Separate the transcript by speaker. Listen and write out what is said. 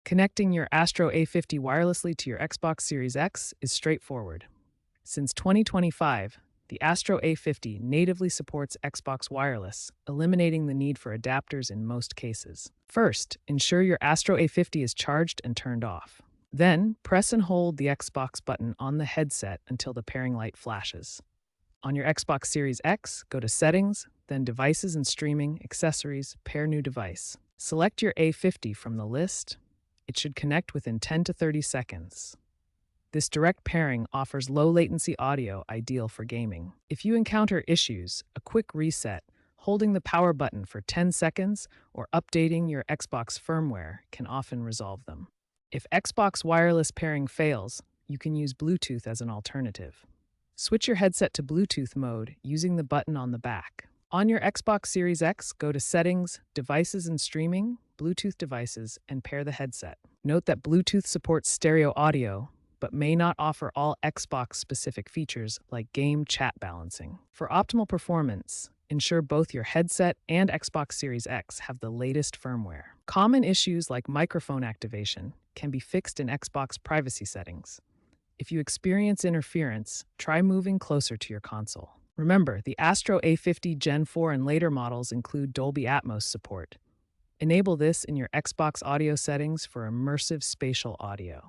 Speaker 1: Connecting your Astro A50 wirelessly to your Xbox Series X is straightforward. Since 2025, the Astro A50 natively supports Xbox Wireless, eliminating the need for adapters in most cases. First, ensure your Astro A50 is charged and turned off. Then, press and hold the Xbox button on the headset until the pairing light flashes. On your Xbox Series X, go to Settings, then Devices and Streaming, Accessories, Pair New Device. Select your A50 from the list. It should connect within 10 to 30 seconds. This direct pairing offers low-latency audio ideal for gaming. If you encounter issues, a quick reset, holding the power button for 10 seconds, or updating your Xbox firmware can often resolve them. If Xbox wireless pairing fails, you can use Bluetooth as an alternative. Switch your headset to Bluetooth mode using the button on the back. On your Xbox Series X, go to Settings, Devices and Streaming, Bluetooth Devices, and pair the headset. Note that Bluetooth supports stereo audio, but may not offer all Xbox-specific features like game chat balancing. For optimal performance, ensure both your headset and Xbox Series X have the latest firmware. Common issues like microphone activation can be fixed in Xbox privacy settings. If you experience interference, try moving closer to your console. Remember, the Astro A50 Gen 4 and later models include Dolby Atmos support. Enable this in your Xbox audio settings for immersive spatial audio.